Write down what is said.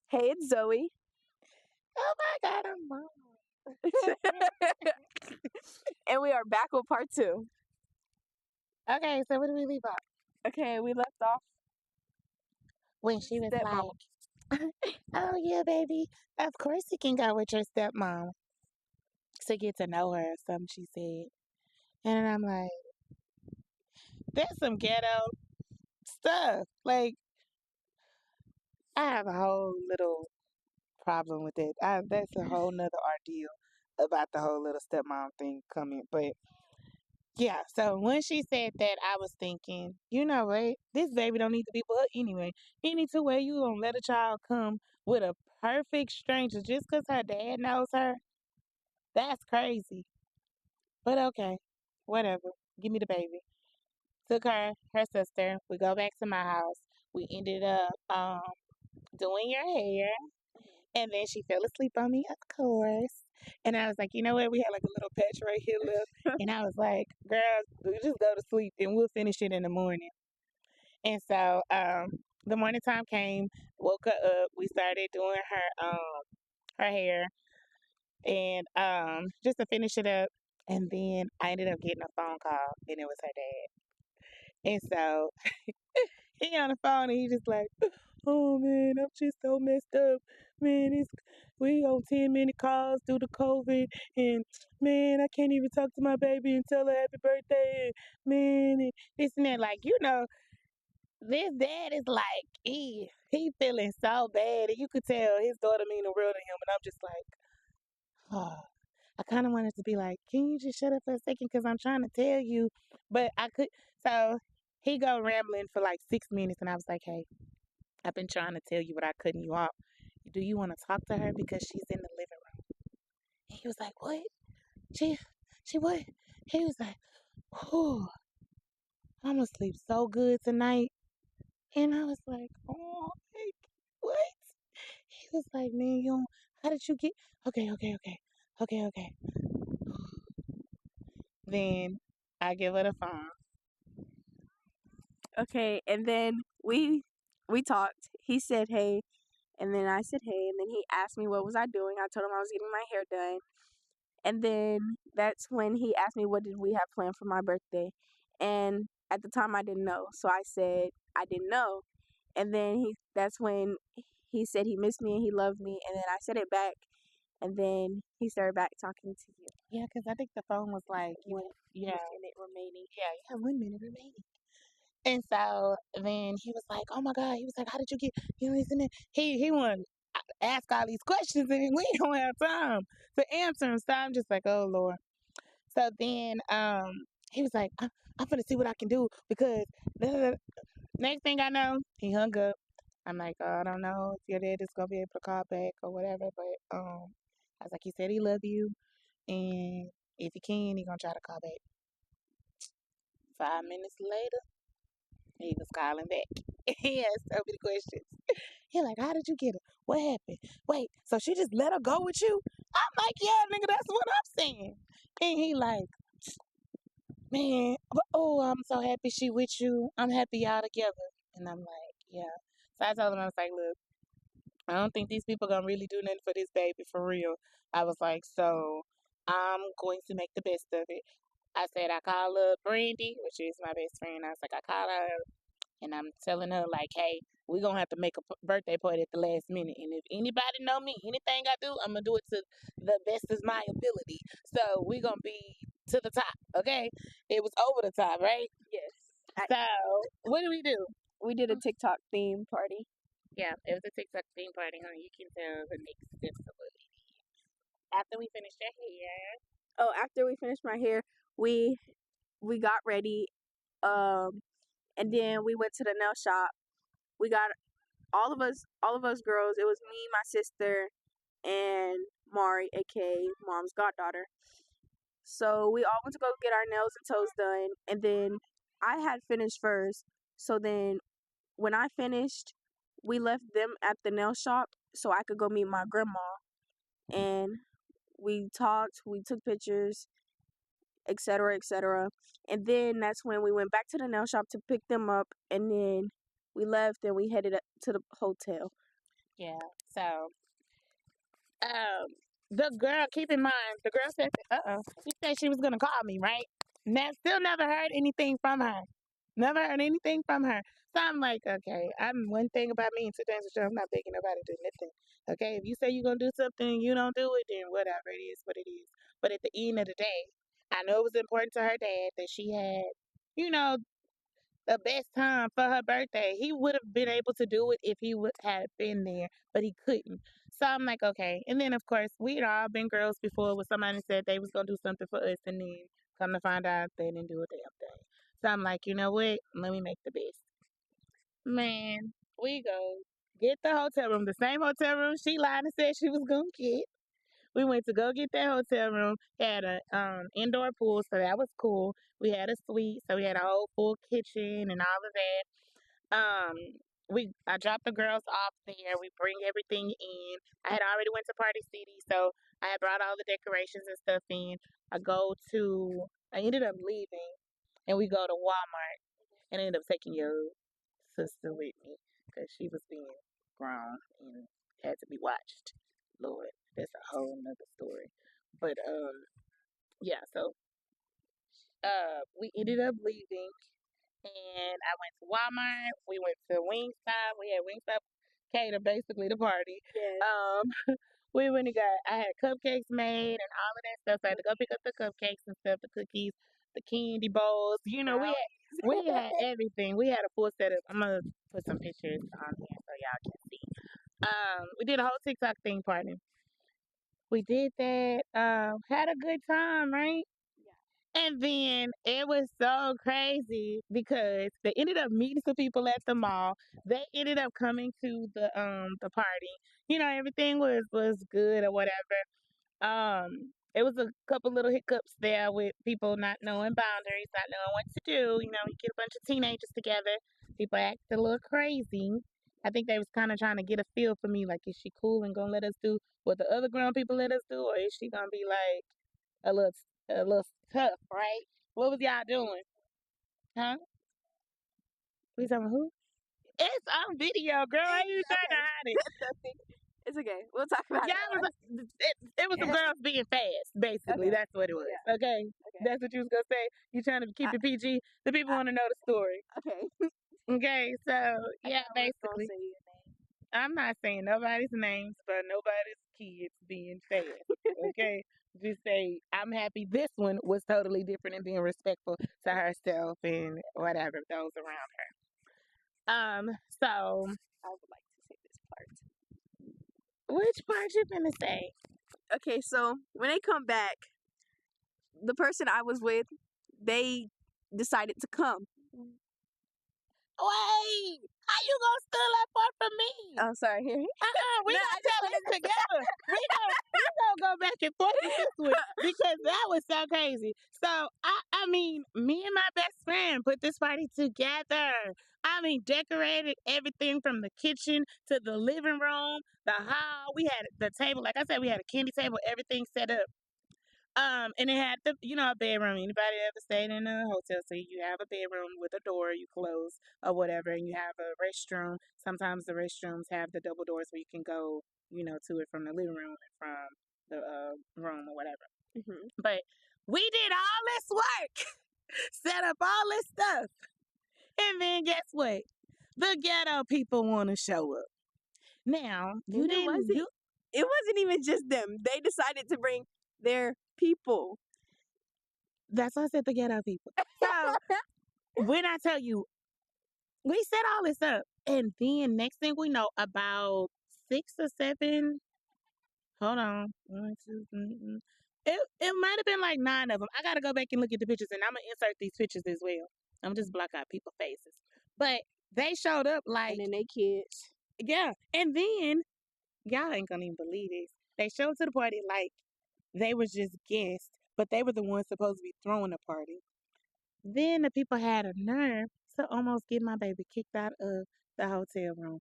Hey, it's Zoe. Oh my God, I'm mom. And we are back with part two. Okay, so where do we leave off? Okay, we left off When she was stepmama. like, "Oh yeah, baby, of course you can go with your stepmom to get to know her," or something she said. And I'm like, that's some ghetto stuff. Like, I have a whole little problem with it. That's a whole nother ordeal about the whole little stepmom thing coming. But yeah, so when she said that, I was thinking, you know what? This baby don't need to be but anyway. Any two way you gonna let a child come with a perfect stranger just because her dad knows her? That's crazy. But okay, whatever. Give me the baby. Took her sister. We go back to my house. We ended up doing your hair. And then she fell asleep on me, of course. And I was like, you know what? We had like a little patch right here left. And I was like, girl, we just go to sleep and we'll finish it in the morning. And so the morning time came, woke her up. We started doing her hair and just to finish it up. And then I ended up getting a phone call and it was her dad. And so he on the phone and he just like, oh man, I'm just so messed up. Man, we on 10-minute calls due to COVID and man, I can't even talk to my baby and tell her happy birthday and man and this and that. Like, this dad is like he feeling so bad and you could tell his daughter mean the world to him and I'm just like, oh. I kind of wanted to be like, can you just shut up for a second because I'm trying to tell you, but I could. So he go rambling for like 6 minutes and I was like, hey, I've been trying to tell you, but I couldn't you off. Do you want to talk to her because she's in the living room? And he was like, what? She what? He was like, whew, I'm gonna sleep so good tonight. And I was like, oh, like, what? He was like, man, how did you get? Okay. Then I give her the phone. Okay, and then we talked. He said hey, and then I said hey, and then he asked me what was I doing. I told him I was getting my hair done. And then that's when he asked me what did we have planned for my birthday. And at the time I didn't know. So I said I didn't know. And then that's when he said he missed me and he loved me, and then I said it back, and then he started back talking to you. Yeah, because I think the phone was like, Yeah, minute remaining. Yeah, you have 1 minute remaining. And so then he was like, oh my God. He was like, how did you get, this and that. He wanted to ask all these questions and we don't have time to answer them. So I'm just like, oh Lord. So then he was like, I'm finna see what I can do because next thing I know, he hung up. I'm like, I don't know if your dad is gonna be able to call back or whatever, but I was like, he said he love you and if he can, he gonna try to call back. 5 minutes later, he was calling back. He asked so many questions. He like, how did you get her? What happened? Wait, so she just let her go with you? I'm like, yeah, nigga, that's what I'm saying. And he like, man, oh, I'm so happy she with you. I'm happy y'all together. And I'm like, yeah. So I told him, I was like, look, I don't think these people gonna really do nothing for this baby for real. I was like, so I'm going to make the best of it. I said I call up Brandy, which is my best friend. I was like, I call her and I'm telling her like, hey, we're gonna have to make a birthday party at the last minute. And if anybody know me, anything I do, I'm gonna do it to the best of my ability. So we're gonna be to the top, okay? It was over the top, right? Yes. So what do? We did a TikTok theme party. Yeah, it was a TikTok theme party, honey. You can tell the next steps of what it is. After we finished your hair. Oh, after we finished my hair, we got ready, and then we went to the nail shop. We got all of us girls. It was me, my sister, and Mari, aka Mom's goddaughter. So we all went to go get our nails and toes done, and then I had finished first. So then when I finished, we left them at the nail shop so I could go meet my grandma, and we talked, we took pictures, etc., etc. And then that's when we went back to the nail shop to pick them up, and then we left and we headed up to the hotel. Yeah. So, the girl, keep in mind, the girl said, she said she was gonna call me, right? Still never heard anything from her. Never heard anything from her. So I'm like, okay, I'm one thing about me and two things for sure. I'm not begging nobody to do nothing. Okay, if you say you're gonna do something and you don't do it, then whatever, it is what it is. But at the end of the day, I know it was important to her dad that she had, you know, the best time for her birthday. He would have been able to do it if he would have been there, but he couldn't. So I'm like, okay. And then of course we'd all been girls before where somebody said they was gonna do something for us and then come to find out they didn't do a damn thing. So I'm like, you know what? Let me make the best. Man, we go get the hotel room, the same hotel room she lied and said she was gonna get. We went to go get that hotel room. Had a indoor pool, so that was cool. We had a suite, so we had a whole full kitchen and all of that. Um, I dropped the girls off there. We bring everything in. I had already went to Party City, so I had brought all the decorations and stuff in. I ended up leaving, and we go to Walmart, and I ended up taking your sister with me because she was being grown and had to be watched. Lord, that's a whole nother story. But yeah. So we ended up leaving, and I went to Walmart. We went to Wingstop. We had Wingstop cater basically the party. Yes. We went and I had cupcakes made and all of that stuff. So I had to go pick up the cupcakes and stuff, the cookies, the candy bowls. You know, we had everything. We had a full setup. I'm gonna put some pictures on here so y'all can see. We did a whole TikTok theme party. We did that. Had a good time, right? And then it was so crazy because they ended up meeting some people at the mall. They ended up coming to the party. You know, everything was good or whatever. It was a couple little hiccups there with people not knowing boundaries, not knowing what to do. You know, you get a bunch of teenagers together, people act a little crazy. I think they was kind of trying to get a feel for me, like, is she cool and gonna let us do what the other grown people let us do, or is she gonna be like a little a little tough, right? What was y'all doing? Huh? We talking about who? It's on video, girl. Why you trying to hide it? It's okay. We'll talk about Y'all it. it was some girls being fast, basically. Okay. That's what it was. Yeah. Okay. That's what you was gonna say. You trying to keep it PG. The people want to know the story. Okay. Okay, so yeah, I was gonna basically. say your name. I'm not saying nobody's names, but nobody's kids being fast. Okay. Just say I'm happy this one was totally different and being respectful to herself and whatever those around her. So I would like to say this part. which part you gonna say? Okay, so when they come back, the person I was with, they decided to come. Wait, how you gonna steal that part from me? Oh, sorry. Here. We No, gonna I just tell wanted this together. We gonna go back and forth with this one because that was so crazy. So I mean, me and my best friend put this party together. I mean, decorated everything from the kitchen to the living room, the hall. We had the table, like I said, we had a candy table, everything set up. And it had a bedroom. Anybody ever stayed in a hotel? So you have a bedroom with a door you close or whatever, and you have a restroom. Sometimes the restrooms have the double doors where you can go, to it from the living room and from the room or whatever. Mhm. But we did all this work, set up all this stuff, and then guess what? The ghetto people want to show up. Now you And didn't. it wasn't even just them. They decided to bring their people. That's why I said the ghetto people. So when I tell you, we set all this up, and then next thing we know, about 6 or 7. Hold on, 1, 2, 3. It might have been like 9 of them. I gotta go back and look at the pictures, and I'm gonna insert these pictures as well. I'm just block out people's faces, but they showed up like And then they kids. yeah, and then y'all ain't gonna even believe this. They showed up to the party like they was just guests, but they were the ones supposed to be throwing the party. Then the people had a nerve to almost get my baby kicked out of the hotel room.